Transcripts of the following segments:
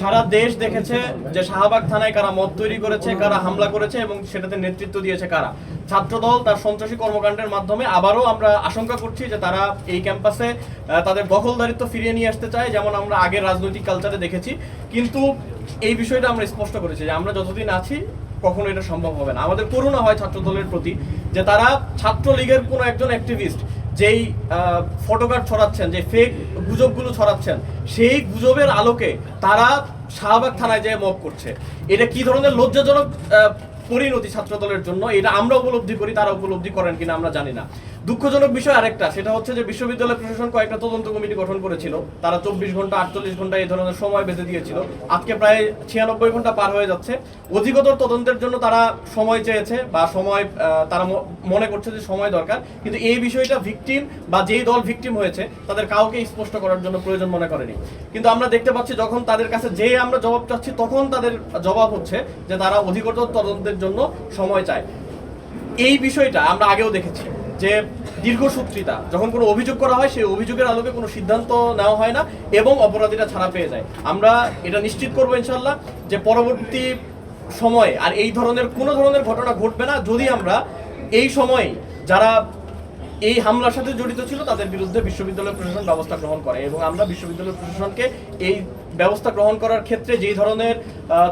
সারা দেশ দেখেছে যে শাহবাগ থানায় কারা মত তৈরি করেছে, কারা হামলা করেছে এবং সেটাতে নেতৃত্ব দিয়েছে কারা। ছাত্রদল তার সন্ত্রাসী কর্মকাণ্ডের মাধ্যমে আবারও আমরা আশঙ্কা করছি যে তারা এই ক্যাম্পাসে তাদের দখলদারিত্ব ফিরিয়ে নিয়ে আসতে চায়, যেমন আমরা আগের রাজনৈতিক কালচারে দেখেছি। কিন্তু এই বিষয়টা আমরা স্পষ্ট করেছি যে আমরা যতদিন আছি কখনো এটা সম্ভব হবে না। আমাদের করুণা হয় ছাত্রদলের প্রতি যে তারা ছাত্রলীগের কোনো একজন অ্যাক্টিভিস্ট যেই ফটোকার্ড ছড়াচ্ছেন, যে ফেক গুজবগুলো ছড়াচ্ছেন, সেই গুজবের আলোকে তারা শাহবাগ থানায় যেয়ে মব করছে। এটা কি ধরনের লজ্জাজনক পরিণতি ছাত্রদলের জন্য, এটা আমরা উপলব্ধি করি, তারা উপলব্ধি করেন কিনা আমরা জানি না। দুঃখজনক বিষয় আরেকটা, সেটা হচ্ছে যে বিশ্ববিদ্যালয় প্রশাসন কয়েকটা তদন্ত কমিটি গঠন করেছিল। তারা 24 ঘন্টা 48 ঘন্টা এই ধরনের সময় বেঁধে দিয়েছিল। আজকে প্রায় 96 ঘন্টা পার হয়ে যাচ্ছে। অধিকতর তদন্তের জন্য তারা সময় চেয়েছে বা সময় তারা মনে করছে যে সময় দরকার, কিন্তু এই বিষয়টা ভিকটিম বা যেই দল ভিকটিম হয়েছে তাদের কাউকে স্পষ্ট করার জন্য প্রয়োজন মনে করেনি। কিন্তু আমরা দেখতে পাচ্ছি যখন তাদের কাছে যে আমরা জবাব চাচ্ছি তখন তাদের জবাব হচ্ছে যে তারা অধিকতর তদন্তের জন্য সময় চায়। এই বিষয়টা আমরা আগেও দেখেছি যে দীর্ঘসূত্রিতা, যখন কোনো অভিযোগ করা হয় সেই অভিযোগের আলোকে কোনো সিদ্ধান্ত নেওয়া হয় না এবং অপরাধীরা ছাড়া পেয়ে যায়। আমরা এটা নিশ্চিত করবো ইনশাল্লাহ যে পরবর্তী সময়ে আর এই ধরনের কোনো ধরনের ঘটনা ঘটবে না, যদি আমরা এই সময়ে যারা এই হামলার সাথে জড়িত ছিল তাদের বিরুদ্ধে বিশ্ববিদ্যালয় প্রশাসন ব্যবস্থা গ্রহণ করে। এবং আমরা বিশ্ববিদ্যালয় প্রশাসনকে এই ব্যবস্থা গ্রহণ করার ক্ষেত্রে যেই ধরনের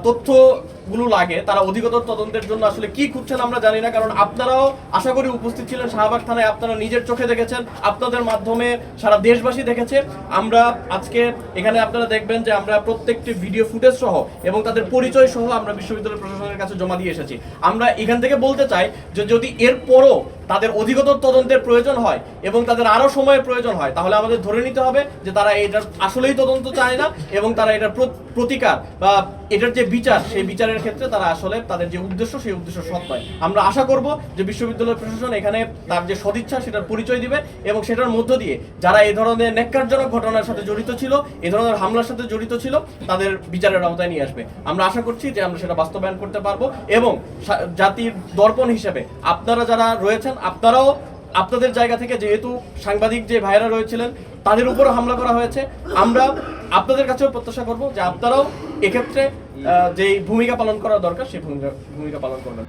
তথ্যগুলো লাগে, তারা অধিকতর তদন্তের জন্য আসলে কি খুঁজছেন আমরা জানি না, কারণ আপনারাও আশা করি উপস্থিত ছিলেন শাহবাগ থানায়, আপনারা নিজের চোখে দেখেছেন, আপনাদের মাধ্যমে সারা দেশবাসী দেখেছে। আমরা আজকে এখানে আপনারা দেখবেন যে আমরা প্রত্যেকটি ভিডিও ফুটেজ সহ এবং তাদের পরিচয় সহ আমরা বিশ্ববিদ্যালয় প্রশাসনের কাছে জমা দিয়ে এসেছি। আমরা এখান থেকে বলতে চাই যে যদি এরপরও তাদের অধিকতর তদন্তের প্রয়োজন হয় এবং তাদের আরো সময়ের প্রয়োজন হয়, তাহলে আমাদের ধরে নিতে হবে যে তারা এটার আসলেই তদন্ত চায় না এবং তারা এটার প্রতিকার বা এটার যে বিচার, সেই বিচারের ক্ষেত্রে তারা আসলে তাদের যে উদ্দেশ্য সেই উদ্দেশ্য সৎ নয়। আমরা আশা করব যে বিশ্ববিদ্যালয় প্রশাসন এখানে তার যে সদিচ্ছা সেটার পরিচয় দিবে এবং সেটার মধ্য দিয়ে যারা এই ধরনের ন্যাক্কারজনক ঘটনার সাথে জড়িত ছিল, এই ধরনের হামলার সাথে জড়িত ছিল, তাদের বিচারের আওতায় নিয়ে আসবে। আমরা আশা করছি যে আমরা সেটা বাস্তবায়ন করতে পারবো এবং জাতির দর্পণ হিসেবে আপনারা যারা রয়েছেন, আপনারাও আপনাদের জায়গা থেকে, যেহেতু সাংবাদিক যে ভাইরা রয়েছিলেন তাদের উপরও হামলা করা হয়েছে, আমরা আপনাদের কাছেও প্রত্যাশা করব যে আপনারাও এক্ষেত্রে যেই ভূমিকা পালন করা দরকার সেই ভূমিকা পালন করবেন।